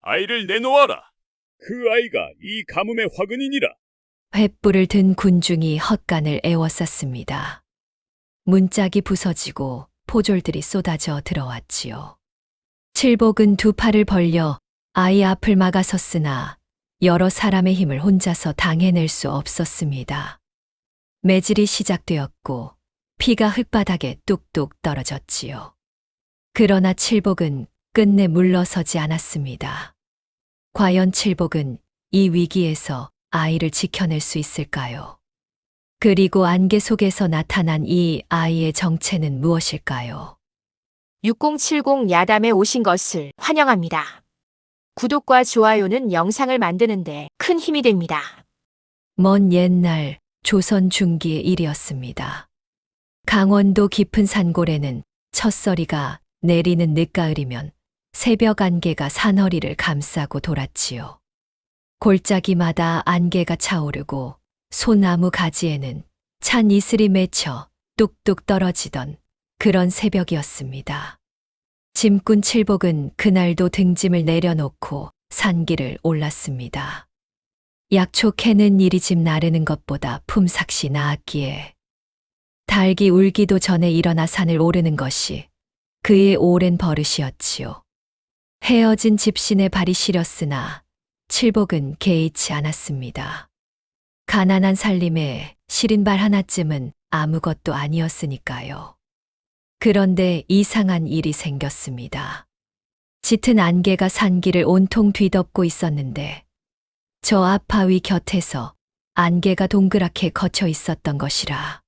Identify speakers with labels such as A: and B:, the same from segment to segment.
A: 아이를 내놓아라. 그 아이가 이 가뭄의 화근이니라.
B: 횃불을 든 군중이 헛간을 에워쌌습니다. 문짝이 부서지고 포졸들이 쏟아져 들어왔지요. 칠복은 두 팔을 벌려 아이 앞을 막아섰으나 여러 사람의 힘을 혼자서 당해낼 수 없었습니다. 매질이 시작되었고 피가 흙바닥에 뚝뚝 떨어졌지요. 그러나 칠복은 끝내 물러서지 않았습니다. 과연 칠복은 이 위기에서 아이를 지켜낼 수 있을까요? 그리고 안개 속에서 나타난 이 아이의 정체는 무엇일까요?
C: 6070 야담에 오신 것을 환영합니다. 구독과 좋아요는 영상을 만드는데 큰 힘이 됩니다.
B: 먼 옛날 조선 중기의 일이었습니다. 강원도 깊은 산골에는 첫서리가 내리는 늦가을이면 새벽 안개가 산허리를 감싸고 돌았지요. 골짜기마다 안개가 차오르고 소나무 가지에는 찬 이슬이 맺혀 뚝뚝 떨어지던 그런 새벽이었습니다. 짐꾼 칠복은 그날도 등짐을 내려놓고 산길을 올랐습니다. 약초 캐는 일이 집 나르는 것보다 품삯이 나았기에 닭이 울기도 전에 일어나 산을 오르는 것이 그의 오랜 버릇이었지요. 헤어진 집신의 발이 시렸으나 칠복은 개의치 않았습니다. 가난한 살림에 시린 발 하나쯤은 아무것도 아니었으니까요. 그런데 이상한 일이 생겼습니다. 짙은 안개가 산길을 온통 뒤덮고 있었는데 저 앞 바위 곁에서 안개가 동그랗게 걷혀 있었던 것이라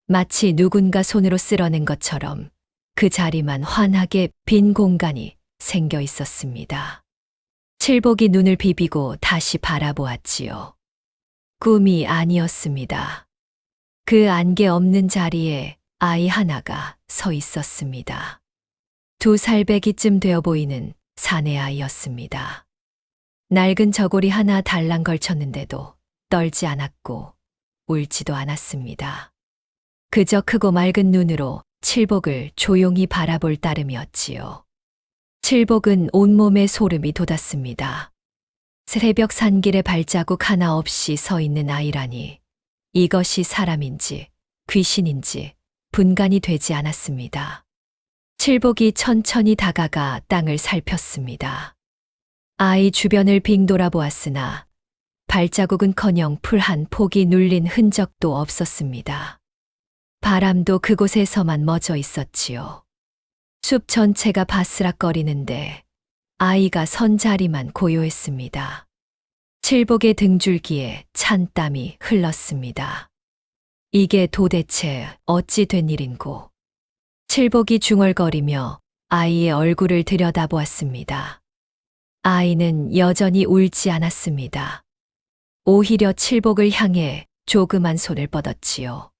B: 마치 누군가 손으로 쓸어낸 것처럼 그 자리만 환하게 빈 공간이 생겨 있었습니다. 칠복이 눈을 비비고 다시 바라보았지요. 꿈이 아니었습니다. 그 안개 없는 자리에 아이 하나가 서 있었습니다. 2살배기쯤 되어 보이는 사내 아이였습니다. 낡은 저고리 하나 달랑 걸쳤는데도 떨지 않았고 울지도 않았습니다. 그저 크고 맑은 눈으로 칠복을 조용히 바라볼 따름이었지요. 칠복은 온몸에 소름이 돋았습니다. 새벽 산길에 발자국 하나 없이 서 있는 아이라니 이것이 사람인지 귀신인지 분간이 되지 않았습니다. 칠복이 천천히 다가가 땅을 살폈습니다. 아이 주변을 빙 돌아보았으나 발자국은커녕 풀 한 폭이 눌린 흔적도 없었습니다. 바람도 그곳에서만 멎어 있었지요. 숲 전체가 바스락거리는데 아이가 선 자리만 고요했습니다. 칠복의 등줄기에 찬 땀이 흘렀습니다. 이게 도대체 어찌 된 일인고. 칠복이 중얼거리며 아이의 얼굴을 들여다보았습니다. 아이는 여전히 울지 않았습니다. 오히려 칠복을 향해 조그만 손을 뻗었지요.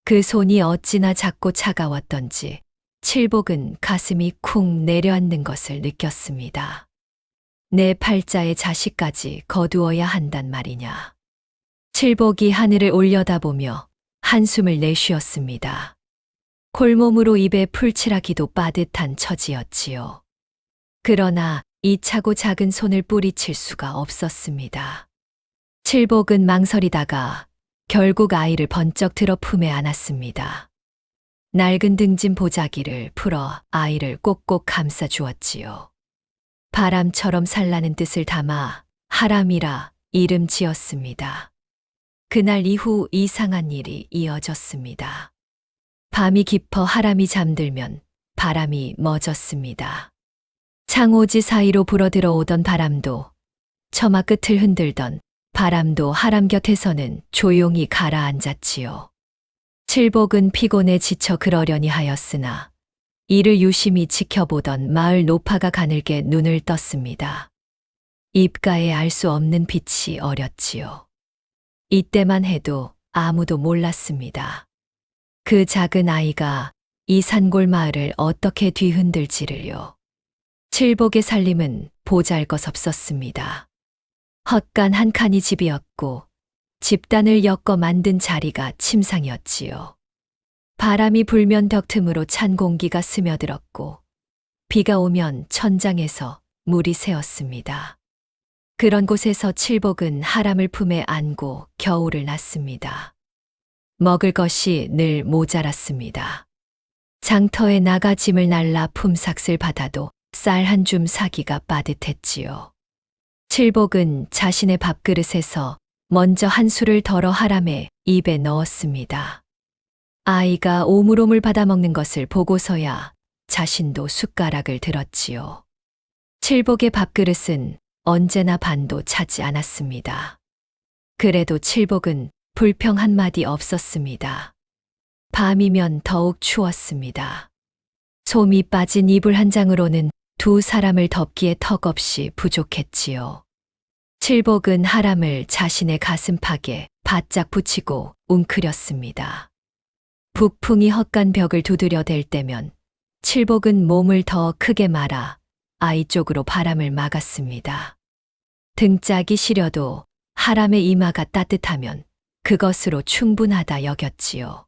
B: 그 손이 어찌나 작고 차가웠던지 칠복은 가슴이 쿵 내려앉는 것을 느꼈습니다. 내 팔자의 자식까지 거두어야 한단 말이냐. 칠복이 하늘을 올려다보며 한숨을 내쉬었습니다. 골몸으로 입에 풀칠하기도 빠듯한 처지였지요. 그러나 이 차고 작은 손을 뿌리칠 수가 없었습니다. 칠복은 망설이다가 결국 아이를 번쩍 들어 품에 안았습니다. 낡은 등짐 보자기를 풀어 아이를 꼭꼭 감싸 주었지요. 바람처럼 살라는 뜻을 담아 하람이라 이름 지었습니다. 그날 이후 이상한 일이 이어졌습니다. 밤이 깊어 하람이 잠들면 바람이 멎었습니다. 창호지 사이로 불어들어오던 바람도 처마 끝을 흔들던 바람도 하람 곁에서는 조용히 가라앉았지요. 칠복은 피곤에 지쳐 그러려니 하였으나 이를 유심히 지켜보던 마을 노파가 가늘게 눈을 떴습니다. 입가에 알 수 없는 빛이 어렸지요. 이때만 해도 아무도 몰랐습니다. 그 작은 아이가 이 산골 마을을 어떻게 뒤흔들지를요. 칠복의 살림은 보잘것없었습니다. 헛간 한 칸이 집이었고 집단을 엮어 만든 자리가 침상이었지요. 바람이 불면 벽 틈으로 찬 공기가 스며들었고 비가 오면 천장에서 물이 새었습니다. 그런 곳에서 칠복은 하람을 품에 안고 겨울을 났습니다. 먹을 것이 늘 모자랐습니다. 장터에 나가 짐을 날라 품삯을 받아도 쌀 한 줌 사기가 빠듯했지요. 칠복은 자신의 밥그릇에서 먼저 한 술을 덜어 하람의 입에 넣었습니다. 아이가 오물오물 받아먹는 것을 보고서야 자신도 숟가락을 들었지요. 칠복의 밥그릇은 언제나 반도 차지 않았습니다. 그래도 칠복은 불평 한마디 없었습니다. 밤이면 더욱 추웠습니다. 솜이 빠진 이불 한 장으로는 두 사람을 덮기에 턱없이 부족했지요. 칠복은 하람을 자신의 가슴팍에 바짝 붙이고 웅크렸습니다. 북풍이 헛간 벽을 두드려 댈 때면 칠복은 몸을 더 크게 말아 아이 쪽으로 바람을 막았습니다. 등짝이 시려도 하람의 이마가 따뜻하면 그것으로 충분하다 여겼지요.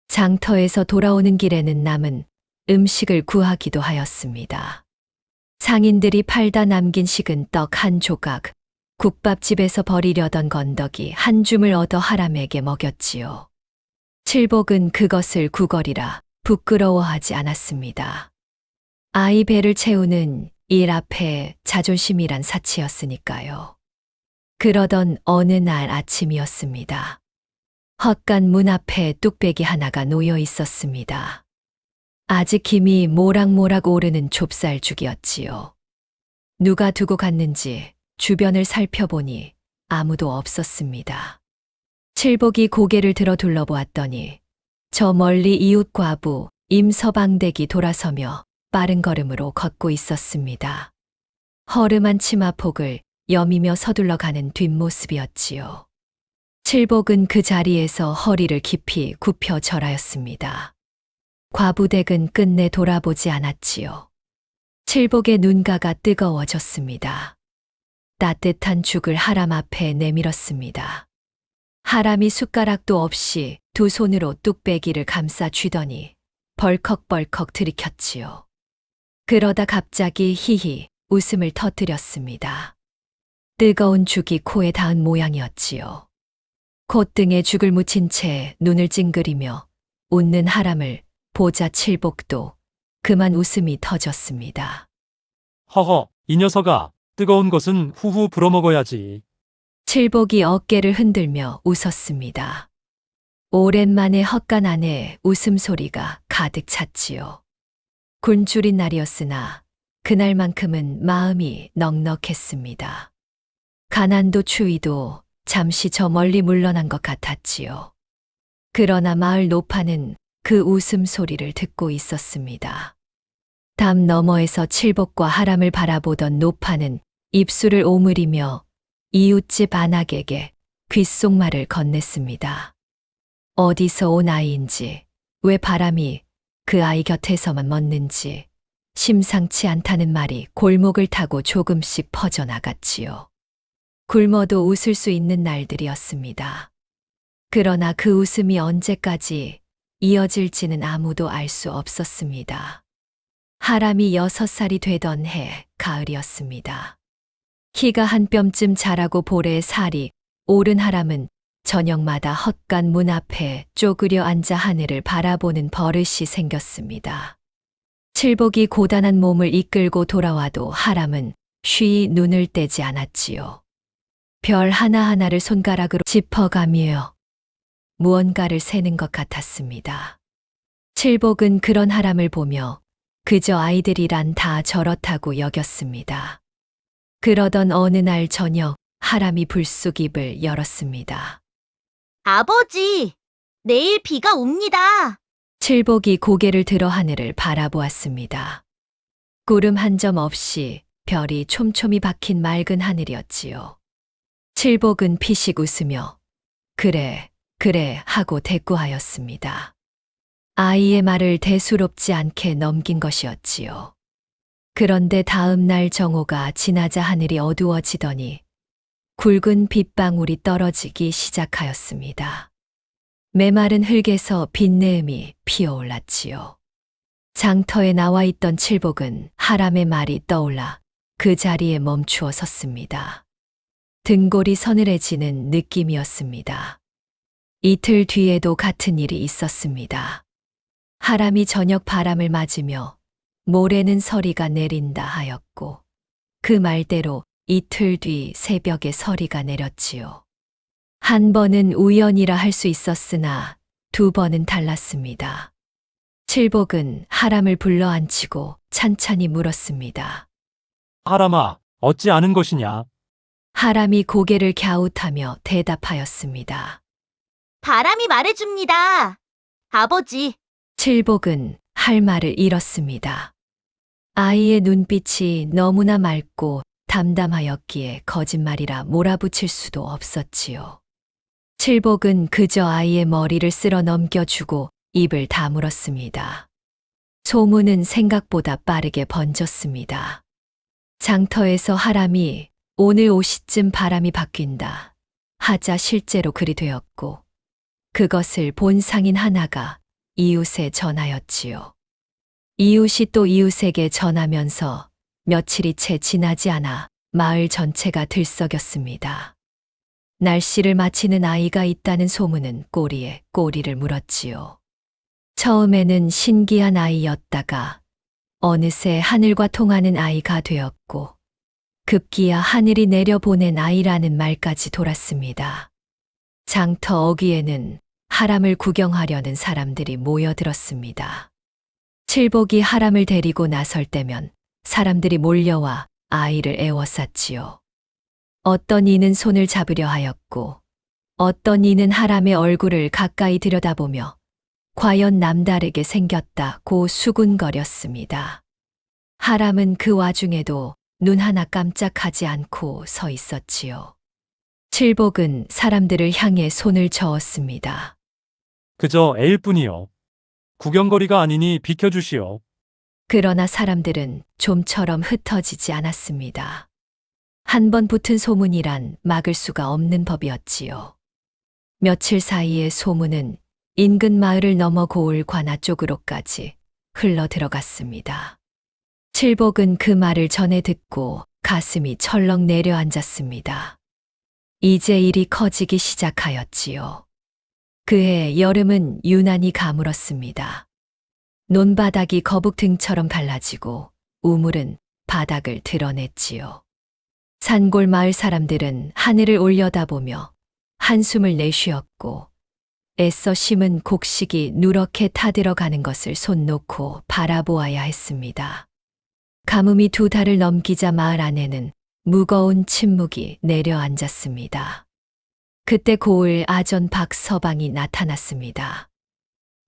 B: 장터에서 돌아오는 길에는 남은 음식을 구하기도 하였습니다. 상인들이 팔다 남긴 식은 떡 한 조각, 국밥집에서 버리려던 건더기 한 줌을 얻어 하람에게 먹였지요. 칠복은 그것을 구걸이라 부끄러워하지 않았습니다. 아이 배를 채우는 일 앞에 자존심이란 사치였으니까요. 그러던 어느 날 아침이었습니다. 헛간 문 앞에 뚝배기 하나가 놓여 있었습니다. 아직 김이 모락모락 오르는 좁쌀죽이었지요. 누가 두고 갔는지 주변을 살펴보니 아무도 없었습니다. 칠복이 고개를 들어 둘러보았더니 저 멀리 이웃 과부 임서방댁이 돌아서며 빠른 걸음으로 걷고 있었습니다. 허름한 치마폭을 여미며 서둘러 가는 뒷모습이었지요. 칠복은 그 자리에서 허리를 깊이 굽혀 절하였습니다. 과부댁은 끝내 돌아보지 않았지요. 칠복의 눈가가 뜨거워졌습니다. 따뜻한 죽을 하람 앞에 내밀었습니다. 하람이 숟가락도 없이 두 손으로 뚝배기를 감싸 쥐더니 벌컥벌컥 들이켰지요. 그러다 갑자기 히히 웃음을 터뜨렸습니다. 뜨거운 죽이 코에 닿은 모양이었지요. 콧등에 죽을 묻힌 채 눈을 찡그리며 웃는 하람을 보자 칠복도 그만 웃음이 터졌습니다.
D: 허허, 이 녀석아, 뜨거운 것은 후후 불어먹어야지.
B: 칠복이 어깨를 흔들며 웃었습니다. 오랜만에 헛간 안에 웃음소리가 가득 찼지요. 굶주린 날이었으나 그날만큼은 마음이 넉넉했습니다. 가난도 추위도 잠시 저 멀리 물러난 것 같았지요. 그러나 마을 노파는 그 웃음소리를 듣고 있었습니다. 담 너머에서 칠복과 하람을 바라보던 노파는 입술을 오므리며 이웃집 안악에게 귓속말을 건넸습니다. 어디서 온 아이인지, 왜 바람이 그 아이 곁에서만 멎는지 심상치 않다는 말이 골목을 타고 조금씩 퍼져나갔지요. 굶어도 웃을 수 있는 날들이었습니다. 그러나 그 웃음이 언제까지 이어질지는 아무도 알 수 없었습니다. 하람이 6살이 되던 해 가을이었습니다. 키가 한 뼘쯤 자라고 볼에 살이 오른 하람은 저녁마다 헛간 문 앞에 쪼그려 앉아 하늘을 바라보는 버릇이 생겼습니다. 칠복이 고단한 몸을 이끌고 돌아와도 하람은 쉬이 눈을 떼지 않았지요. 별 하나하나를 손가락으로 짚어가며 무언가를 세는 것 같았습니다. 칠복은 그런 하람을 보며 그저 아이들이란 다 저렇다고 여겼습니다. 그러던 어느 날 저녁 하람이 불쑥 입을 열었습니다.
E: 아버지, 내일 비가 옵니다.
B: 칠복이 고개를 들어 하늘을 바라보았습니다. 구름 한 점 없이 별이 촘촘히 박힌 맑은 하늘이었지요. 칠복은 피식 웃으며 그래, 그래 하고 대꾸하였습니다. 아이의 말을 대수롭지 않게 넘긴 것이었지요. 그런데 다음 날 정오가 지나자 하늘이 어두워지더니 굵은 빗방울이 떨어지기 시작하였습니다. 메마른 흙에서 빛내음이 피어올랐지요. 장터에 나와 있던 칠복은 하람의 말이 떠올라 그 자리에 멈추어 섰습니다. 등골이 서늘해지는 느낌이었습니다. 이틀 뒤에도 같은 일이 있었습니다. 하람이 저녁 바람을 맞으며 모래는 서리가 내린다 하였고 그 말대로 이틀 뒤 새벽에 서리가 내렸지요. 한 번은 우연이라 할 수 있었으나 두 번은 달랐습니다. 칠복은 하람을 불러앉히고 찬찬히 물었습니다.
D: 하람아, 어찌 아는 것이냐?
B: 하람이 고개를 갸웃하며 대답하였습니다.
E: 바람이 말해줍니다. 아버지,
B: 칠복은 할 말을 잃었습니다. 아이의 눈빛이 너무나 맑고 담담하였기에 거짓말이라 몰아붙일 수도 없었지요. 칠복은 그저 아이의 머리를 쓸어 넘겨주고 입을 다물었습니다. 소문은 생각보다 빠르게 번졌습니다. 장터에서 하람이 오늘 5시쯤 바람이 바뀐다 하자 실제로 그리 되었고 그것을 본 상인 하나가 이웃에 전하였지요. 이웃이 또 이웃에게 전하면서 며칠이 채 지나지 않아 마을 전체가 들썩였습니다. 날씨를 마치는 아이가 있다는 소문은 꼬리에 꼬리를 물었지요. 처음에는 신기한 아이였다가 어느새 하늘과 통하는 아이가 되었고 급기야 하늘이 내려보낸 아이라는 말까지 돌았습니다. 장터 어귀에는 하람을 구경하려는 사람들이 모여들었습니다. 칠복이 하람을 데리고 나설 때면 사람들이 몰려와 아이를 애워쌌지요. 어떤 이는 손을 잡으려 하였고 어떤 이는 하람의 얼굴을 가까이 들여다보며 과연 남다르게 생겼다고 수군거렸습니다. 하람은 그 와중에도 눈 하나 깜짝하지 않고 서 있었지요. 칠복은 사람들을 향해 손을 저었습니다.
D: 그저 애일 뿐이요. 구경거리가 아니니 비켜주시오.
B: 그러나 사람들은 좀처럼 흩어지지 않았습니다. 한 번 붙은 소문이란 막을 수가 없는 법이었지요. 며칠 사이에 소문은 인근 마을을 넘어 고을 관아 쪽으로까지 흘러 들어갔습니다. 칠복은 그 말을 전해 듣고 가슴이 철렁 내려앉았습니다. 이제 일이 커지기 시작하였지요. 그해 여름은 유난히 가물었습니다. 논바닥이 거북 등처럼 갈라지고 우물은 바닥을 드러냈지요. 산골 마을 사람들은 하늘을 올려다보며 한숨을 내쉬었고 애써 심은 곡식이 누렇게 타들어가는 것을 손 놓고 바라보아야 했습니다. 가뭄이 2달을 넘기자 마을 안에는 무거운 침묵이 내려앉았습니다. 그때 고을 아전 박서방이 나타났습니다.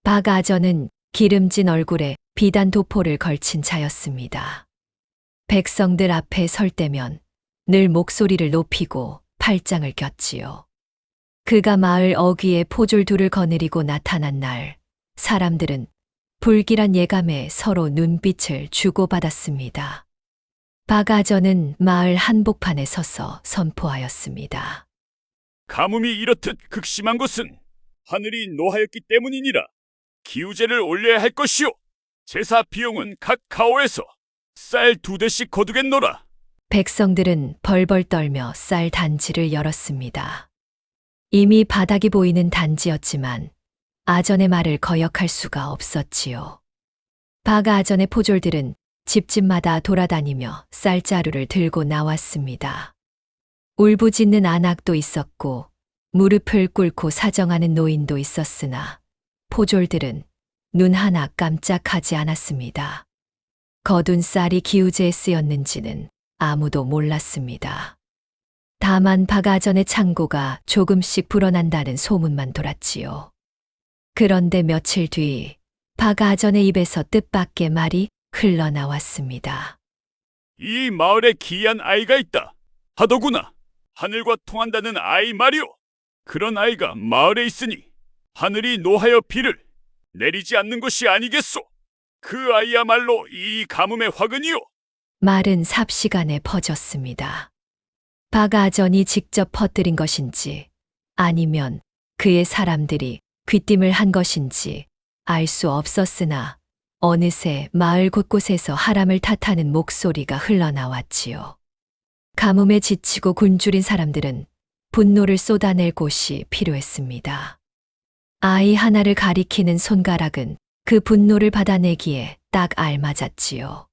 B: 박 아전은 기름진 얼굴에 비단 도포를 걸친 자였습니다. 백성들 앞에 설 때면 늘 목소리를 높이고 팔짱을 꼈지요. 그가 마을 어귀에 포졸 둘을 거느리고 나타난 날, 사람들은 불길한 예감에 서로 눈빛을 주고받았습니다. 박 아전은 마을 한복판에 서서 선포하였습니다.
A: 가뭄이 이렇듯 극심한 것은 하늘이 노하였기 때문이니라. 기우제를 올려야 할 것이요. 제사 비용은 각 가오에서 쌀 2대씩 거두겠노라.
B: 백성들은 벌벌 떨며 쌀 단지를 열었습니다. 이미 바닥이 보이는 단지였지만 아전의 말을 거역할 수가 없었지요. 박 아전의 포졸들은 집집마다 돌아다니며 쌀자루를 들고 나왔습니다. 울부짖는 안악도 있었고 무릎을 꿇고 사정하는 노인도 있었으나 포졸들은 눈 하나 깜짝하지 않았습니다. 거둔 쌀이 기우제에 쓰였는지는 아무도 몰랐습니다. 다만 박 아전의 창고가 조금씩 불어난다는 소문만 돌았지요. 그런데 며칠 뒤 박 아전의 입에서 뜻밖의 말이 흘러나왔습니다.
A: 이 마을에 기이한 아이가 있다 하더구나. 하늘과 통한다는 아이 말이오. 그런 아이가 마을에 있으니 하늘이 노하여 비를 내리지 않는 것이 아니겠소. 그 아이야말로 이 가뭄의 화근이오.
B: 말은 삽시간에 퍼졌습니다. 박 아전이 직접 퍼뜨린 것인지 아니면 그의 사람들이 귀띔을 한 것인지 알 수 없었으나 어느새 마을 곳곳에서 하람을 탓하는 목소리가 흘러나왔지요. 가뭄에 지치고 굶주린 사람들은 분노를 쏟아낼 곳이 필요했습니다. 아이 하나를 가리키는 손가락은 그 분노를 받아내기에 딱 알맞았지요.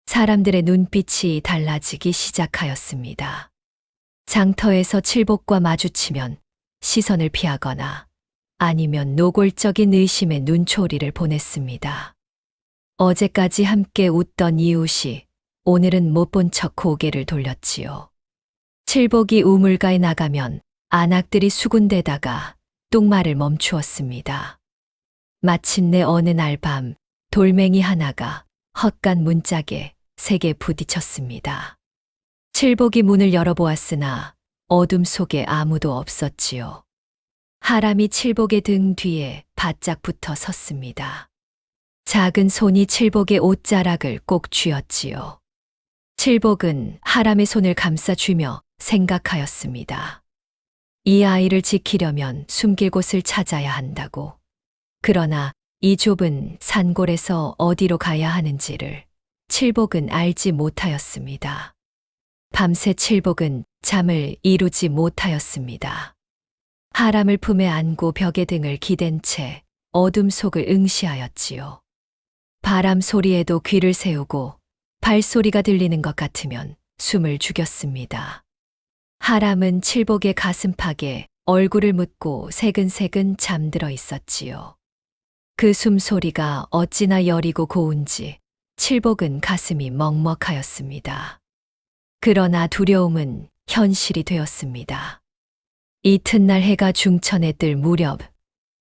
B: 사람들의 눈빛이 달라지기 시작하였습니다. 장터에서 칠복과 마주치면 시선을 피하거나 아니면 노골적인 의심의 눈초리를 보냈습니다. 어제까지 함께 웃던 이웃이 오늘은 못 본 척 고개를 돌렸지요. 칠복이 우물가에 나가면 안악들이 수군대다가 뚝말을 멈추었습니다. 마침내 어느 날 밤 돌멩이 하나가 헛간 문짝에 세게 부딪혔습니다. 칠복이 문을 열어보았으나 어둠 속에 아무도 없었지요. 하람이 칠복의 등 뒤에 바짝 붙어 섰습니다. 작은 손이 칠복의 옷자락을 꼭 쥐었지요. 칠복은 하람의 손을 감싸쥐며 생각하였습니다. 이 아이를 지키려면 숨길 곳을 찾아야 한다고. 그러나 이 좁은 산골에서 어디로 가야 하는지를 칠복은 알지 못하였습니다. 밤새 칠복은 잠을 이루지 못하였습니다. 하람을 품에 안고 벽에 등을 기댄 채 어둠 속을 응시하였지요. 바람 소리에도 귀를 세우고 발소리가 들리는 것 같으면 숨을 죽였습니다. 하람은 칠복의 가슴팍에 얼굴을 묻고 새근새근 잠들어 있었지요. 그 숨소리가 어찌나 여리고 고운지 칠복은 가슴이 먹먹하였습니다. 그러나 두려움은 현실이 되었습니다. 이튿날 해가 중천에 뜰 무렵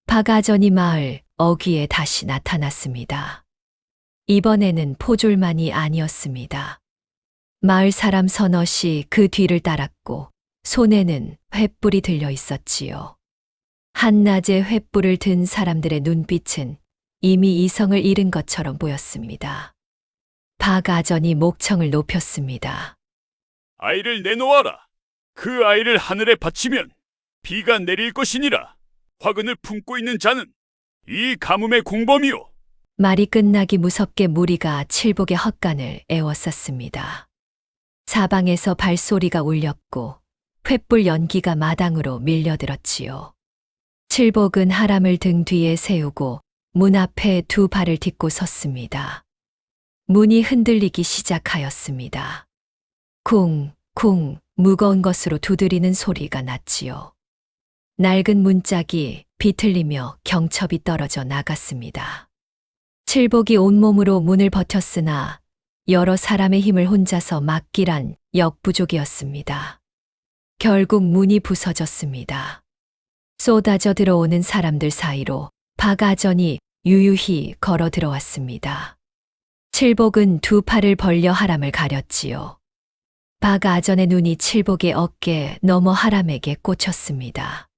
B: 박아전이 마을 어귀에 다시 나타났습니다. 이번에는 포졸만이 아니었습니다. 마을 사람 서너시 그 뒤를 따랐고 손에는 횃불이 들려 있었지요. 한낮에 횃불을 든 사람들의 눈빛은 이미 이성을 잃은 것처럼 보였습니다. 박아전이 목청을 높였습니다.
A: 아이를 내놓아라. 그 아이를 하늘에 바치면 비가 내릴 것이니라. 화근을 품고 있는 자는 이 가뭄의 공범이요.
B: 말이 끝나기 무섭게 무리가 칠복의 헛간을 에워쌌습니다. 사방에서 발소리가 울렸고 횃불 연기가 마당으로 밀려들었지요. 칠복은 하람을 등 뒤에 세우고 문 앞에 두 발을 딛고 섰습니다. 문이 흔들리기 시작하였습니다. 쿵, 쿵, 무거운 것으로 두드리는 소리가 났지요. 낡은 문짝이 비틀리며 경첩이 떨어져 나갔습니다. 칠복이 온몸으로 문을 버텼으나 여러 사람의 힘을 혼자서 막기란 역부족이었습니다. 결국 문이 부서졌습니다. 쏟아져 들어오는 사람들 사이로 박아전이 유유히 걸어 들어왔습니다. 칠복은 두 팔을 벌려 하람을 가렸지요. 박아전의 눈이 칠복의 어깨 넘어 하람에게 꽂혔습니다.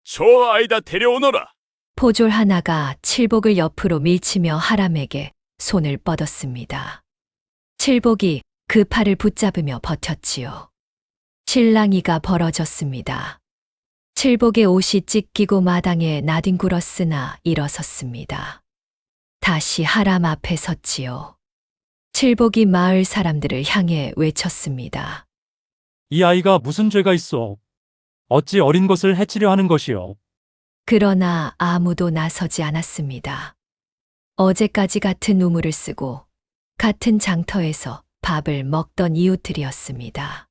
A: 저 아이다 데려오너라.
B: 포졸 하나가 칠복을 옆으로 밀치며 하람에게 손을 뻗었습니다. 칠복이 그 팔을 붙잡으며 버텼지요. 실랑이가 벌어졌습니다. 칠복의 옷이 찢기고 마당에 나뒹굴었으나 일어섰습니다. 다시 하람 앞에 섰지요. 칠복이 마을 사람들을 향해 외쳤습니다.
D: 이 아이가 무슨 죄가 있어? 어찌 어린 것을 해치려 하는 것이요?
B: 그러나 아무도 나서지 않았습니다. 어제까지 같은 우물을 쓰고 같은 장터에서 밥을 먹던 이웃들이었습니다.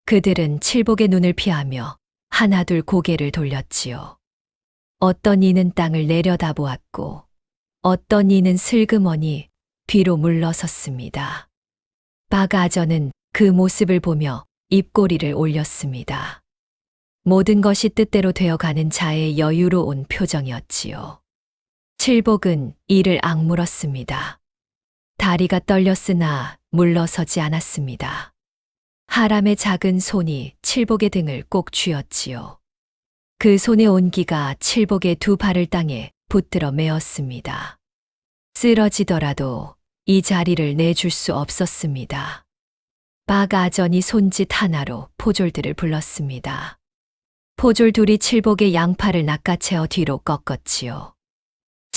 B: 그들은 칠복의 눈을 피하며 하나둘 고개를 돌렸지요. 어떤 이는 땅을 내려다보았고 어떤 이는 슬그머니 뒤로 물러섰습니다. 박아전은 그 모습을 보며 입꼬리를 올렸습니다. 모든 것이 뜻대로 되어가는 자의 여유로운 표정이었지요. 칠복은 이를 악물었습니다. 다리가 떨렸으나 물러서지 않았습니다. 하람의 작은 손이 칠복의 등을 꼭 쥐었지요. 그 손의 온기가 칠복의 두 발을 땅에 붙들어 메었습니다. 쓰러지더라도 이 자리를 내줄 수 없었습니다. 박아전이 손짓 하나로 포졸들을 불렀습니다. 포졸 둘이 칠복의 양팔을 낚아채어 뒤로 꺾었지요.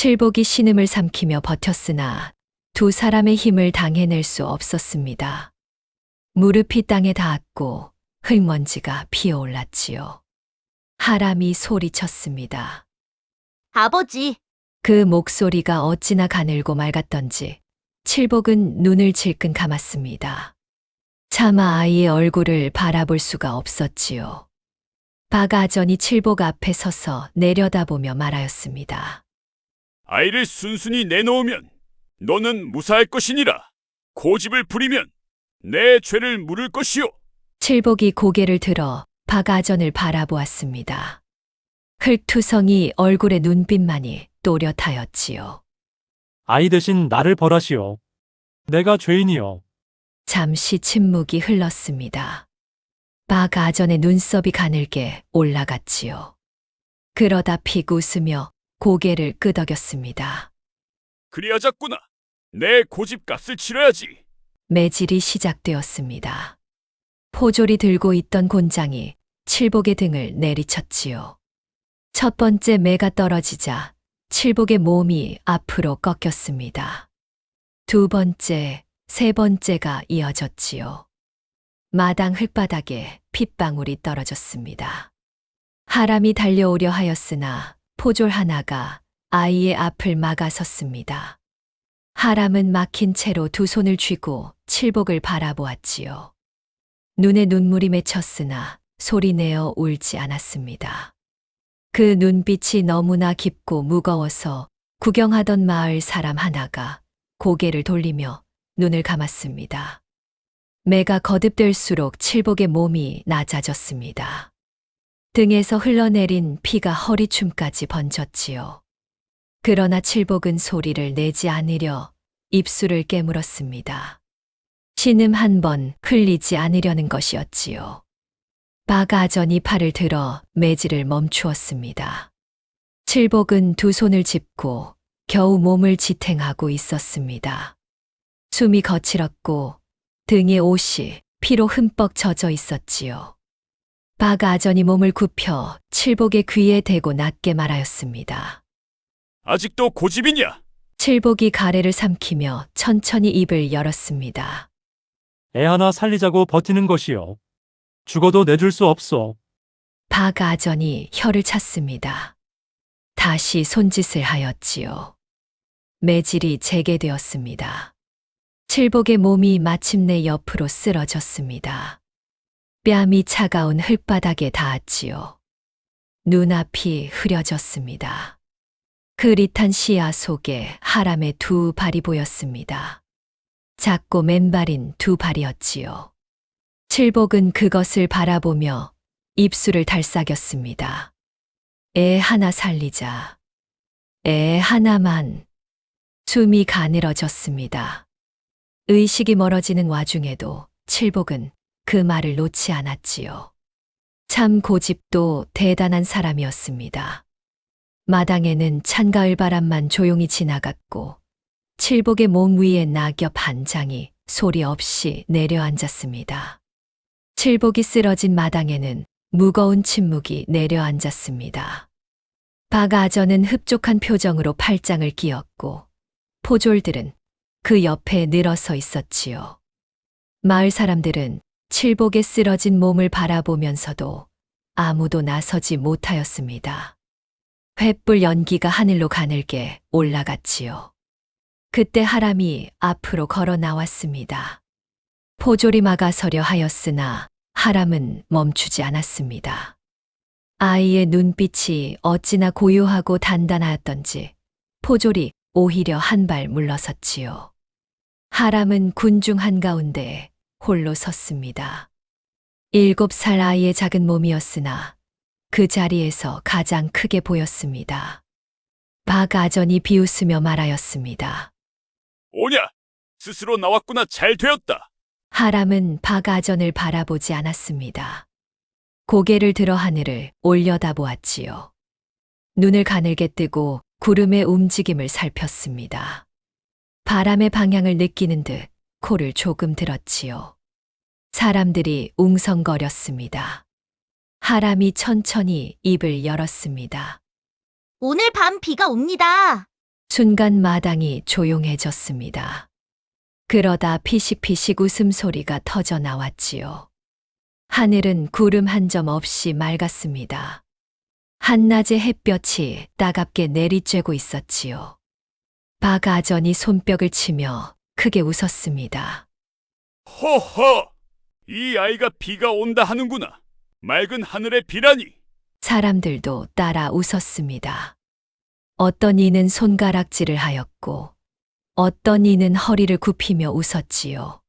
B: 칠복이 신음을 삼키며 버텼으나 두 사람의 힘을 당해낼 수 없었습니다. 무릎이 땅에 닿았고 흙먼지가 피어올랐지요. 하람이 소리쳤습니다.
E: 아버지,
B: 그 목소리가 어찌나 가늘고 맑았던지 칠복은 눈을 질끈 감았습니다. 차마 아이의 얼굴을 바라볼 수가 없었지요. 박아전이 칠복 앞에 서서 내려다보며 말하였습니다.
A: 아이를 순순히 내놓으면 너는 무사할 것이니라. 고집을 부리면 내 죄를 물을 것이요.
B: 칠복이 고개를 들어 박아전을 바라보았습니다. 흙투성이 얼굴의 눈빛만이 또렷하였지요.
D: 아이 대신 나를 벌하시오. 내가 죄인이요.
B: 잠시 침묵이 흘렀습니다. 박아전의 눈썹이 가늘게 올라갔지요. 그러다 픽 웃으며 고개를 끄덕였습니다.
A: 그리하자꾸나. 내 고집값을 치러야지.
B: 매질이 시작되었습니다. 포졸이 들고 있던 곤장이 칠복의 등을 내리쳤지요. 첫 번째 매가 떨어지자 칠복의 몸이 앞으로 꺾였습니다. 두 번째, 세 번째가 이어졌지요. 마당 흙바닥에 핏방울이 떨어졌습니다. 하람이 달려오려 하였으나 포졸 하나가 아이의 앞을 막아섰습니다. 하람은 막힌 채로 두 손을 쥐고 칠복을 바라보았지요. 눈에 눈물이 맺혔으나 소리내어 울지 않았습니다. 그 눈빛이 너무나 깊고 무거워서 구경하던 마을 사람 하나가 고개를 돌리며 눈을 감았습니다. 매가 거듭될수록 칠복의 몸이 낮아졌습니다. 등에서 흘러내린 피가 허리춤까지 번졌지요. 그러나 칠복은 소리를 내지 않으려 입술을 깨물었습니다. 신음 한 번 흘리지 않으려는 것이었지요. 박아전이 팔을 들어 매질을 멈추었습니다. 칠복은 두 손을 짚고 겨우 몸을 지탱하고 있었습니다. 숨이 거칠었고 등의 옷이 피로 흠뻑 젖어 있었지요. 박아전이 몸을 굽혀 칠복의 귀에 대고 낮게 말하였습니다.
A: 아직도 고집이냐?
B: 칠복이 가래를 삼키며 천천히 입을 열었습니다.
D: 애 하나 살리자고 버티는 것이요. 죽어도 내줄 수 없소.
B: 박아전이 혀를 찼습니다. 다시 손짓을 하였지요. 매질이 재개되었습니다. 칠복의 몸이 마침내 옆으로 쓰러졌습니다. 뺨이 차가운 흙바닥에 닿았지요. 눈앞이 흐려졌습니다. 그릿한 시야 속에 하람의 두 발이 보였습니다. 작고 맨발인 두 발이었지요. 칠복은 그것을 바라보며 입술을 달싹였습니다. 애 하나 살리자. 애 하나만. 숨이 가늘어졌습니다. 의식이 멀어지는 와중에도 칠복은 그 말을 놓지 않았지요. 참 고집도 대단한 사람이었습니다. 마당에는 찬 가을 바람만 조용히 지나갔고 칠복의 몸 위에 낙엽 한 장이 소리 없이 내려앉았습니다. 칠복이 쓰러진 마당에는 무거운 침묵이 내려앉았습니다. 박아전은 흡족한 표정으로 팔짱을 끼었고 포졸들은 그 옆에 늘어서 있었지요. 마을 사람들은 칠복의 쓰러진 몸을 바라보면서도 아무도 나서지 못하였습니다. 횃불 연기가 하늘로 가늘게 올라갔지요. 그때 하람이 앞으로 걸어 나왔습니다. 포졸이 막아서려 하였으나 하람은 멈추지 않았습니다. 아이의 눈빛이 어찌나 고요하고 단단하였던지 포졸이 오히려 한 발 물러섰지요. 하람은 군중 한가운데 홀로 섰습니다. 7살 아이의 작은 몸이었으나 그 자리에서 가장 크게 보였습니다. 박아전이 비웃으며 말하였습니다.
A: 오냐? 스스로 나왔구나. 잘 되었다.
B: 하람은 박아전을 바라보지 않았습니다. 고개를 들어 하늘을 올려다보았지요. 눈을 가늘게 뜨고 구름의 움직임을 살폈습니다. 바람의 방향을 느끼는 듯 코를 조금 들었지요. 사람들이 웅성거렸습니다. 하람이 천천히 입을 열었습니다.
E: 오늘 밤 비가 옵니다.
B: 순간 마당이 조용해졌습니다. 그러다 피식피식 웃음소리가 터져 나왔지요. 하늘은 구름 한 점 없이 맑았습니다. 한낮의 햇볕이 따갑게 내리쬐고 있었지요. 박아전이 손뼉을 치며 크게 웃었습니다.
A: 허허! 이 아이가 비가 온다 하는구나. 맑은 하늘의 비라니.
B: 사람들도 따라 웃었습니다. 어떤 이는 손가락질을 하였고, 어떤 이는 허리를 굽히며 웃었지요.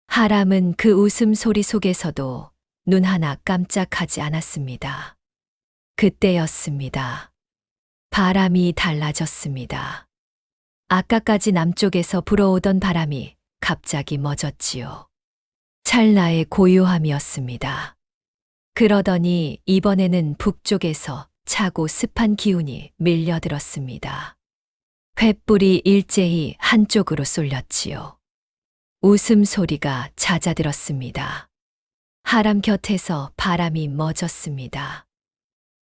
B: 하람은 그 웃음소리 속에서도 눈 하나 깜짝하지 않았습니다. 그때였습니다. 바람이 달라졌습니다. 아까까지 남쪽에서 불어오던 바람이 갑자기 멎었지요. 찰나의 고요함이었습니다. 그러더니 이번에는 북쪽에서 차고 습한 기운이 밀려들었습니다. 횃불이 일제히 한쪽으로 쏠렸지요. 웃음소리가 잦아들었습니다. 하람 곁에서 바람이 멎었습니다.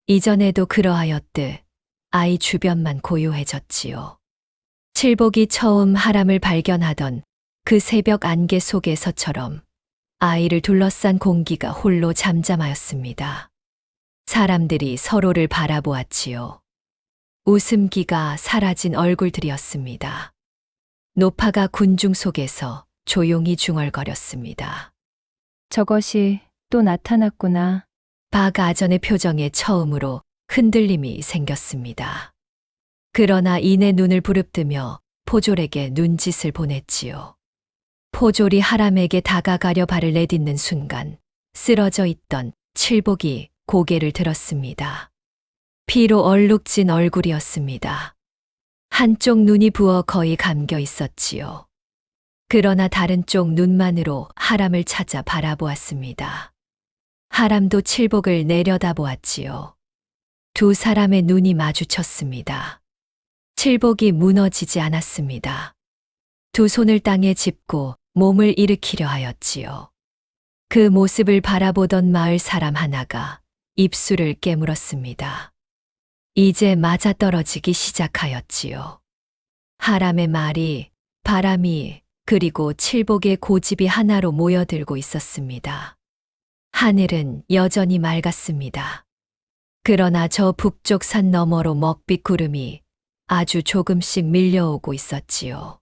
B: 이전에도 그러하였듯 아이 주변만 고요해졌지요. 칠복이 처음 하람을 발견하던 그 새벽 안개 속에서처럼 아이를 둘러싼 공기가 홀로 잠잠하였습니다. 사람들이 서로를 바라보았지요. 웃음기가 사라진 얼굴들이었습니다. 노파가 군중 속에서 조용히 중얼거렸습니다.
F: 저것이 또 나타났구나.
B: 박아전의 표정에 처음으로 흔들림이 생겼습니다. 그러나 이내 눈을 부릅뜨며 포졸에게 눈짓을 보냈지요. 포졸이 하람에게 다가가려 발을 내딛는 순간 쓰러져 있던 칠복이 고개를 들었습니다. 피로 얼룩진 얼굴이었습니다. 한쪽 눈이 부어 거의 감겨 있었지요. 그러나 다른 쪽 눈만으로 하람을 찾아 바라보았습니다. 하람도 칠복을 내려다보았지요. 두 사람의 눈이 마주쳤습니다. 칠복이 무너지지 않았습니다. 두 손을 땅에 짚고 몸을 일으키려 하였지요. 그 모습을 바라보던 마을 사람 하나가 입술을 깨물었습니다. 이제 맞아떨어지기 시작하였지요. 하람의 말이, 바람이, 그리고 칠복의 고집이 하나로 모여들고 있었습니다. 하늘은 여전히 맑았습니다. 그러나 저 북쪽 산 너머로 먹빛 구름이 아주 조금씩 밀려오고 있었지요.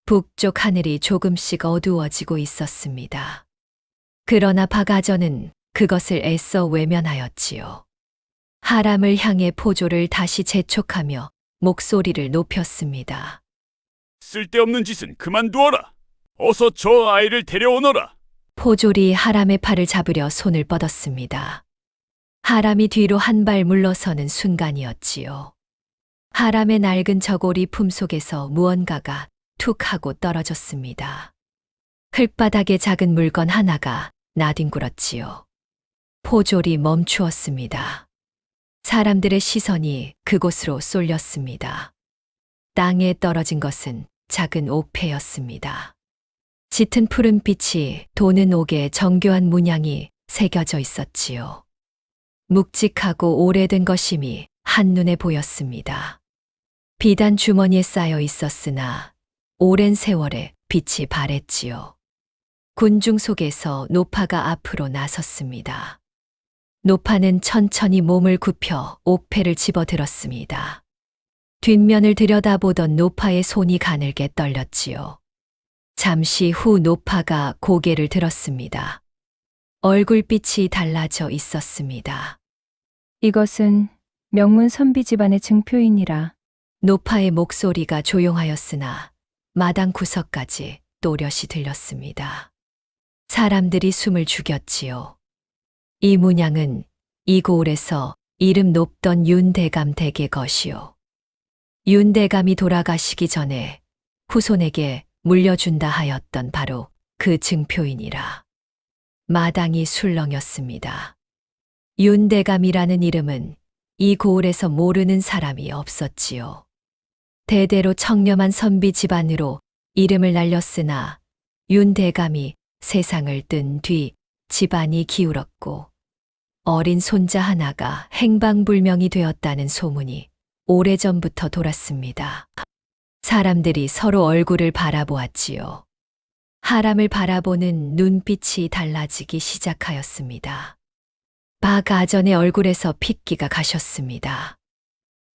B: 북쪽 하늘이 조금씩 어두워지고 있었습니다. 그러나 박아전은 그것을 애써 외면하였지요. 하람을 향해 포졸을 다시 재촉하며 목소리를 높였습니다.
A: 쓸데없는 짓은 그만두어라. 어서 저 아이를 데려오너라.
B: 포졸이 하람의 팔을 잡으려 손을 뻗었습니다. 하람이 뒤로 한 발 물러서는 순간이었지요. 하람의 낡은 저고리 품속에서 무언가가 툭 하고 떨어졌습니다. 흙바닥에 작은 물건 하나가 나뒹굴었지요. 포졸이 멈추었습니다. 사람들의 시선이 그곳으로 쏠렸습니다. 땅에 떨어진 것은 작은 옥패였습니다. 짙은 푸른빛이 도는 옥에 정교한 문양이 새겨져 있었지요. 묵직하고 오래된 것임이 한눈에 보였습니다. 비단 주머니에 쌓여 있었으나 오랜 세월에 빛이 발했지요. 군중 속에서 노파가 앞으로 나섰습니다. 노파는 천천히 몸을 굽혀 옥패를 집어들었습니다. 뒷면을 들여다보던 노파의 손이 가늘게 떨렸지요. 잠시 후 노파가 고개를 들었습니다. 얼굴빛이 달라져 있었습니다.
F: 이것은 명문 선비 집안의 증표이니라.
B: 노파의 목소리가 조용하였으나 마당 구석까지 또렷이 들렸습니다. 사람들이 숨을 죽였지요. 이 문양은 이 고을에서 이름 높던 윤대감 댁의 것이요. 윤대감이 돌아가시기 전에 후손에게 물려준다 하였던 바로 그 증표이니라. 마당이 술렁였습니다. 윤대감이라는 이름은 이 고을에서 모르는 사람이 없었지요. 대대로 청렴한 선비 집안으로 이름을 날렸으나 윤대감이 세상을 뜬 뒤 집안이 기울었고 어린 손자 하나가 행방불명이 되었다는 소문이 오래전부터 돌았습니다. 사람들이 서로 얼굴을 바라보았지요. 하람을 바라보는 눈빛이 달라지기 시작하였습니다. 박아전의 얼굴에서 핏기가 가셨습니다.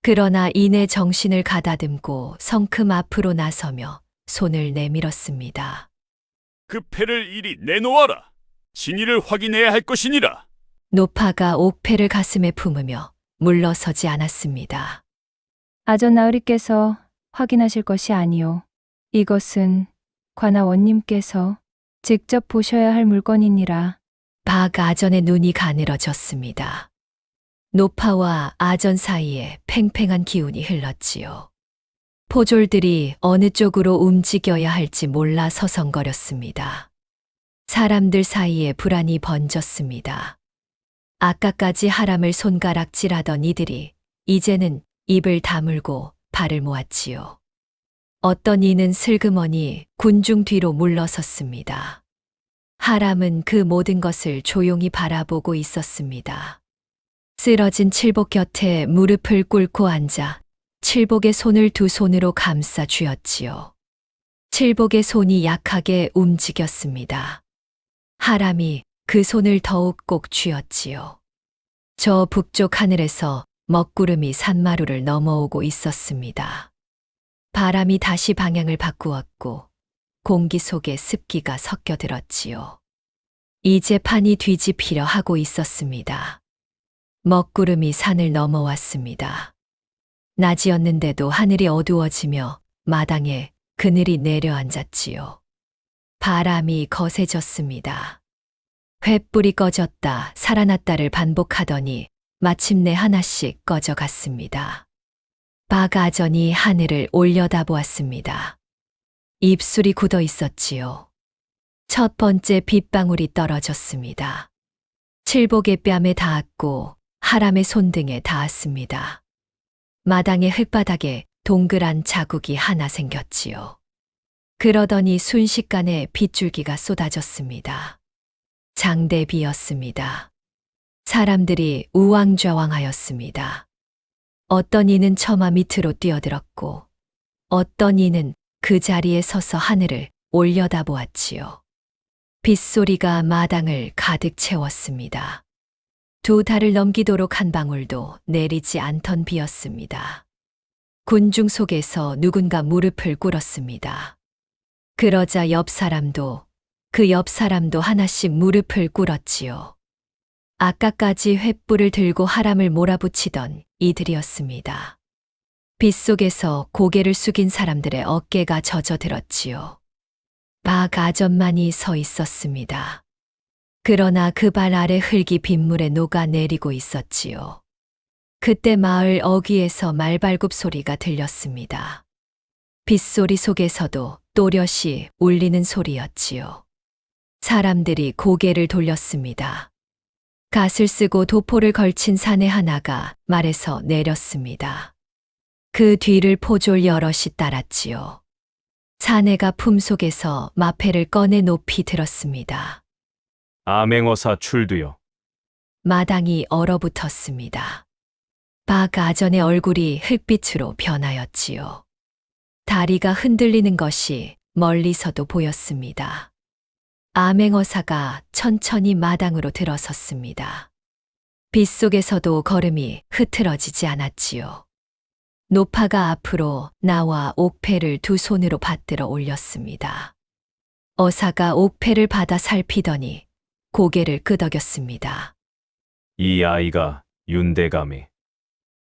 B: 그러나 이내 정신을 가다듬고 성큼 앞으로 나서며 손을 내밀었습니다.
A: 그 패를 이리 내놓아라. 진위를 확인해야 할 것이니라.
B: 노파가 옥패를 가슴에 품으며 물러서지 않았습니다.
F: 아전 나으리께서 확인하실 것이 아니오. 이것은 관아 원님께서 직접 보셔야 할 물건이니라.
B: 박아전의 눈이 가늘어졌습니다. 노파와 아전 사이에 팽팽한 기운이 흘렀지요. 포졸들이 어느 쪽으로 움직여야 할지 몰라 서성거렸습니다. 사람들 사이에 불안이 번졌습니다. 아까까지 하람을 손가락질하던 이들이 이제는 입을 다물고 발을 모았지요. 어떤 이는 슬그머니 군중 뒤로 물러섰습니다. 하람은 그 모든 것을 조용히 바라보고 있었습니다. 쓰러진 칠복 곁에 무릎을 꿇고 앉아 칠복의 손을 두 손으로 감싸 쥐었지요. 칠복의 손이 약하게 움직였습니다. 하람이 그 손을 더욱 꼭 쥐었지요. 저 북쪽 하늘에서 먹구름이 산마루를 넘어오고 있었습니다. 바람이 다시 방향을 바꾸었고 공기 속에 습기가 섞여 들었지요. 이제 판이 뒤집히려 하고 있었습니다. 먹구름이 산을 넘어왔습니다. 낮이었는데도 하늘이 어두워지며 마당에 그늘이 내려앉았지요. 바람이 거세졌습니다. 횃불이 꺼졌다 살아났다를 반복하더니 마침내 하나씩 꺼져갔습니다. 박아전이 하늘을 올려다보았습니다. 입술이 굳어 있었지요. 첫 번째 빗방울이 떨어졌습니다. 칠복의 뺨에 닿았고 하람의 손등에 닿았습니다. 마당의 흙바닥에 동그란 자국이 하나 생겼지요. 그러더니 순식간에 빗줄기가 쏟아졌습니다. 장대비였습니다. 사람들이 우왕좌왕하였습니다. 어떤 이는 처마 밑으로 뛰어들었고 어떤 이는 그 자리에 서서 하늘을 올려다보았지요. 빗소리가 마당을 가득 채웠습니다. 두 달을 넘기도록 한 방울도 내리지 않던 비였습니다. 군중 속에서 누군가 무릎을 꿇었습니다. 그러자 옆 사람도 그 옆 사람도 하나씩 무릎을 꿇었지요. 아까까지 횃불을 들고 하람을 몰아붙이던 이들이었습니다. 빗속에서 고개를 숙인 사람들의 어깨가 젖어들었지요. 박아전만이 서 있었습니다. 그러나 그 발 아래 흙이 빗물에 녹아내리고 있었지요. 그때 마을 어귀에서 말발굽 소리가 들렸습니다. 빗소리 속에서도 또렷이 울리는 소리였지요. 사람들이 고개를 돌렸습니다. 갓을 쓰고 도포를 걸친 사내 하나가 말에서 내렸습니다. 그 뒤를 포졸 여럿이 따랐지요. 사내가 품속에서 마패를 꺼내 높이 들었습니다.
G: 암행어사 출두요.
B: 마당이 얼어붙었습니다. 박아전의 얼굴이 흙빛으로 변하였지요. 다리가 흔들리는 것이 멀리서도 보였습니다. 암행어사가 천천히 마당으로 들어섰습니다. 빗속에서도 걸음이 흐트러지지 않았지요. 노파가 앞으로 나와 옥패를 두 손으로 받들어 올렸습니다. 어사가 옥패를 받아 살피더니 고개를 끄덕였습니다.
G: 이 아이가 윤대감이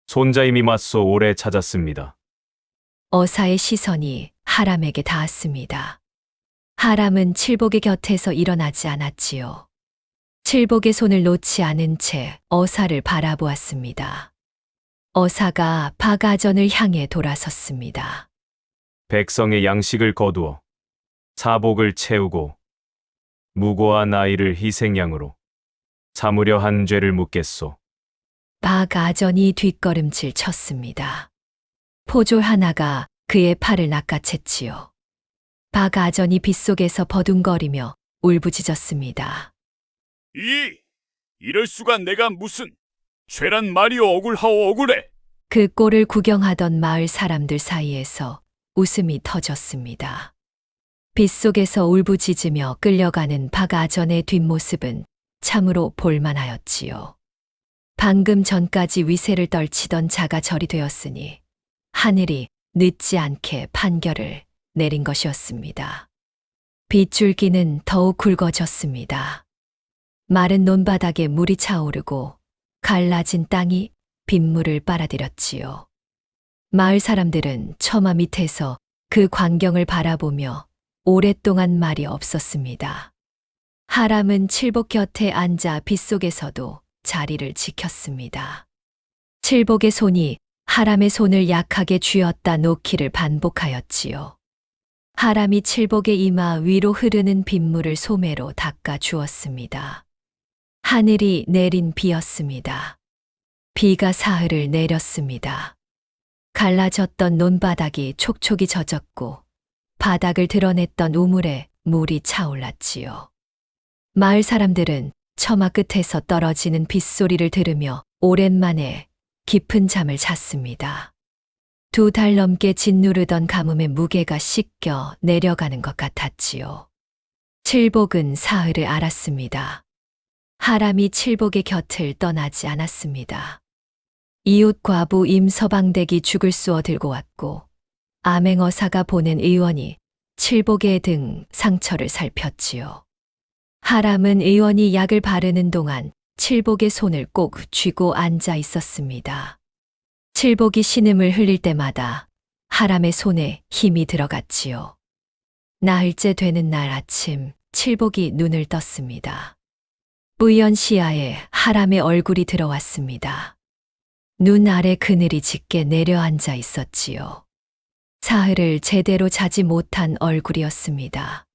G: 손자임이 맞소 오래 찾았습니다.
B: 어사의 시선이 하람에게 닿았습니다. 하람은 칠복의 곁에서 일어나지 않았지요. 칠복의 손을 놓지 않은 채 어사를 바라보았습니다. 어사가 박아전을 향해 돌아섰습니다.
G: 백성의 양식을 거두어 사복을 채우고 무고한 아이를 희생양으로 참으려 한 죄를 묻겠소.
B: 박아전이 뒷걸음질 쳤습니다. 포졸 하나가 그의 팔을 낚아챘지요. 박아전이 빗속에서 버둥거리며 울부짖었습니다.
A: 이럴 수가 내가 무슨 죄란 말이오 억울하오 억울해.
B: 그 꼴을 구경하던 마을 사람들 사이에서 웃음이 터졌습니다. 빗속에서 울부짖으며 끌려가는 박아전의 뒷모습은 참으로 볼만하였지요. 방금 전까지 위세를 떨치던 자가 절이 되었으니 하늘이 늦지 않게 판결을 내린 것이었습니다. 빗줄기는 더욱 굵어졌습니다. 마른 논바닥에 물이 차오르고 갈라진 땅이 빗물을 빨아들였지요. 마을 사람들은 처마 밑에서 그 광경을 바라보며 오랫동안 말이 없었습니다. 하람은 칠복 곁에 앉아 빗속에서도 자리를 지켰습니다. 칠복의 손이 하람의 손을 약하게 쥐었다 놓기를 반복하였지요. 하람이 칠복의 이마 위로 흐르는 빗물을 소매로 닦아 주었습니다. 하늘이 내린 비였습니다. 비가 사흘을 내렸습니다. 갈라졌던 논바닥이 촉촉이 젖었고 바닥을 드러냈던 우물에 물이 차올랐지요. 마을 사람들은 처마 끝에서 떨어지는 빗소리를 들으며 오랜만에 깊은 잠을 잤습니다. 2달 넘게 짓누르던 가뭄의 무게가 씻겨 내려가는 것 같았지요. 칠복은 사흘을 알았습니다. 하람이 칠복의 곁을 떠나지 않았습니다. 이웃 과부 임서방댁이 죽을 쑤어 들고 왔고 암행어사가 보낸 의원이 칠복의 등 상처를 살폈지요. 하람은 의원이 약을 바르는 동안 칠복의 손을 꼭 쥐고 앉아 있었습니다. 칠복이 신음을 흘릴 때마다 하람의 손에 힘이 들어갔지요. 나흘째 되는 날 아침 칠복이 눈을 떴습니다. 뿌연 시야에 하람의 얼굴이 들어왔습니다. 눈 아래 그늘이 짙게 내려앉아 있었지요. 사흘을 제대로 자지 못한 얼굴이었습니다.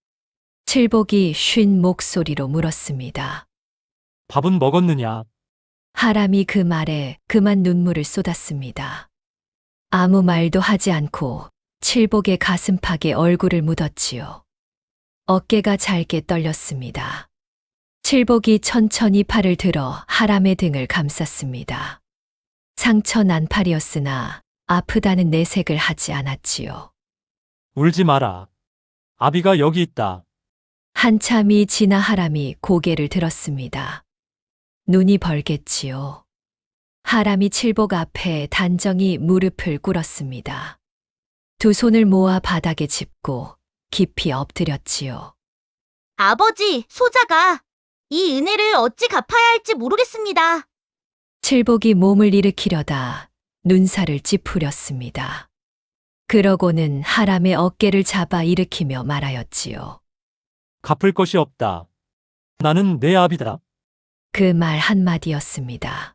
B: 칠복이 쉰 목소리로 물었습니다.
D: 밥은 먹었느냐?
B: 하람이 그 말에 그만 눈물을 쏟았습니다. 아무 말도 하지 않고 칠복의 가슴팍에 얼굴을 묻었지요. 어깨가 잘게 떨렸습니다. 칠복이 천천히 팔을 들어 하람의 등을 감쌌습니다. 상처 난 팔이었으나 아프다는 내색을 하지 않았지요.
D: 울지 마라. 아비가 여기 있다.
B: 한참이 지나 하람이 고개를 들었습니다. 눈이 벌겠지요. 하람이 칠복 앞에 단정히 무릎을 꿇었습니다. 두 손을 모아 바닥에 짚고 깊이 엎드렸지요.
E: 아버지, 소자가 이 은혜를 어찌 갚아야 할지 모르겠습니다.
B: 칠복이 몸을 일으키려다 눈살을 찌푸렸습니다. 그러고는 하람의 어깨를 잡아 일으키며 말하였지요.
D: 갚을 것이 없다. 나는 내 아비다.
B: 그 말 한마디였습니다.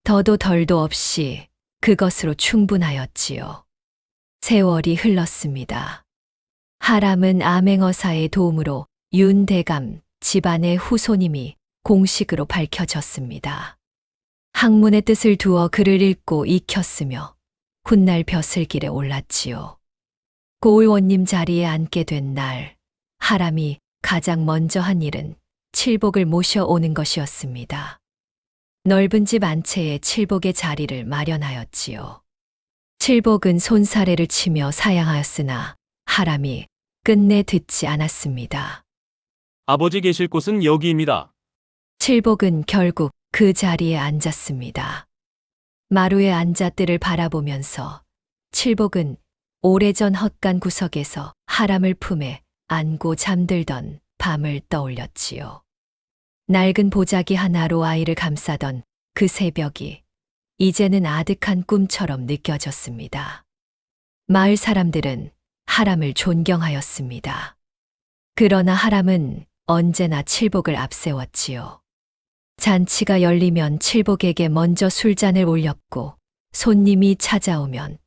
B: 더도 덜도 없이 그것으로 충분하였지요. 세월이 흘렀습니다. 하람은 암행어사의 도움으로 윤대감 집안의 후손임이 공식으로 밝혀졌습니다. 학문의 뜻을 두어 글을 읽고 익혔으며 훗날 벼슬길에 올랐지요. 고을원님 자리에 앉게 된 날, 하람이 가장 먼저 한 일은 칠복을 모셔오는 것이었습니다. 넓은 집 안채에 칠복의 자리를 마련하였지요. 칠복은 손사래를 치며 사양하였으나 하람이 끝내 듣지 않았습니다.
H: 아버지 계실 곳은 여기입니다.
B: 칠복은 결국 그 자리에 앉았습니다. 마루에 앉아 뜰을 바라보면서 칠복은 오래전 헛간 구석에서 하람을 품에 안고 잠들던 밤을 떠올렸지요. 낡은 보자기 하나로 아이를 감싸던 그 새벽이 이제는 아득한 꿈처럼 느껴졌습니다. 마을 사람들은 하람을 존경하였습니다. 그러나 하람은 언제나 칠복을 앞세웠지요. 잔치가 열리면 칠복에게 먼저 술잔을 올렸고 손님이 찾아오면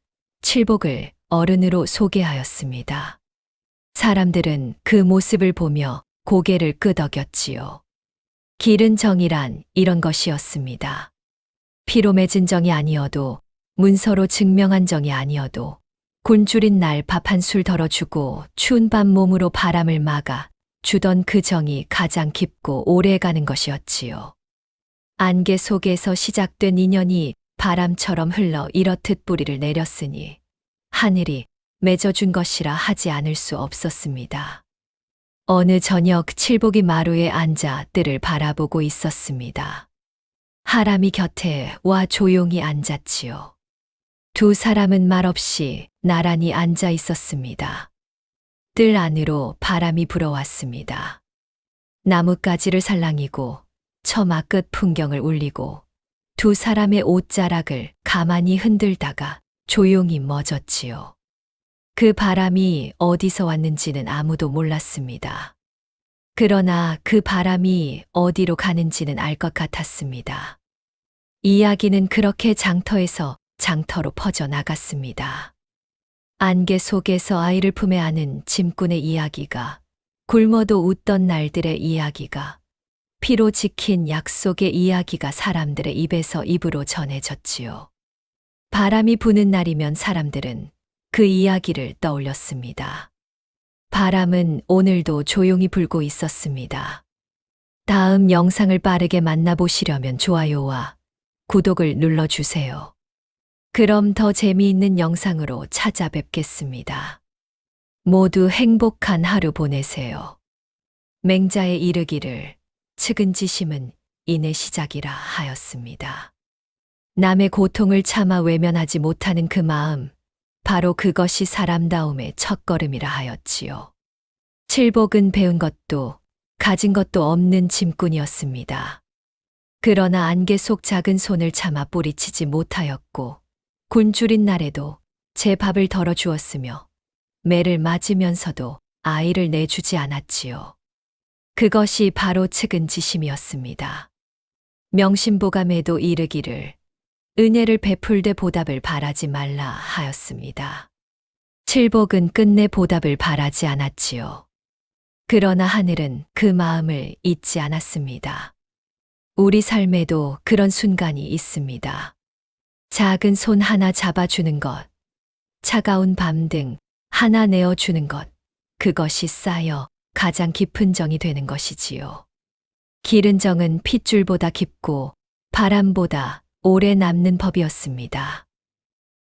B: 칠복을 어른으로 소개하였습니다. 사람들은 그 모습을 보며 고개를 끄덕였지요. 기른 정이란 이런 것이었습니다. 피로 맺은 정이 아니어도 문서로 증명한 정이 아니어도 굶주린 날 밥 한 술 덜어주고 추운 밤 몸으로 바람을 막아 주던 그 정이 가장 깊고 오래 가는 것이었지요. 안개 속에서 시작된 인연이 바람처럼 흘러 이렇듯 뿌리를 내렸으니 하늘이 맺어준 것이라 하지 않을 수 없었습니다. 어느 저녁 칠복이 마루에 앉아 뜰을 바라보고 있었습니다. 하람이 곁에 와 조용히 앉았지요. 두 사람은 말없이 나란히 앉아 있었습니다. 뜰 안으로 바람이 불어왔습니다. 나뭇가지를 살랑이고 처마 끝 풍경을 울리고 두 사람의 옷자락을 가만히 흔들다가 조용히 멎었지요. 그 바람이 어디서 왔는지는 아무도 몰랐습니다. 그러나 그 바람이 어디로 가는지는 알 것 같았습니다. 이야기는 그렇게 장터에서 장터로 퍼져나갔습니다. 안개 속에서 아이를 품에 안은 짐꾼의 이야기가, 굶어도 웃던 날들의 이야기가, 피로 지킨 약속의 이야기가 사람들의 입에서 입으로 전해졌지요. 바람이 부는 날이면 사람들은 그 이야기를 떠올렸습니다. 바람은 오늘도 조용히 불고 있었습니다. 다음 영상을 빠르게 만나보시려면 좋아요와 구독을 눌러주세요. 그럼 더 재미있는 영상으로 찾아뵙겠습니다. 모두 행복한 하루 보내세요. 맹자에 이르기를 측은지심은 인의 시작이라 하였습니다. 남의 고통을 참아 외면하지 못하는 그 마음, 바로 그것이 사람다움의 첫걸음이라 하였지요. 칠복은 배운 것도 가진 것도 없는 짐꾼이었습니다. 그러나 안개 속 작은 손을 참아 뿌리치지 못하였고 굶주린 날에도 제 밥을 덜어 주었으며 매를 맞으면서도 아이를 내주지 않았지요. 그것이 바로 측은지심이었습니다. 명심보감에도 이르기를 은혜를 베풀되 보답을 바라지 말라 하였습니다. 칠복은 끝내 보답을 바라지 않았지요. 그러나 하늘은 그 마음을 잊지 않았습니다. 우리 삶에도 그런 순간이 있습니다. 작은 손 하나 잡아주는 것, 차가운 밤 등 하나 내어주는 것, 그것이 쌓여 가장 깊은 정이 되는 것이지요. 기른 정은 핏줄보다 깊고 바람보다 오래 남는 법이었습니다.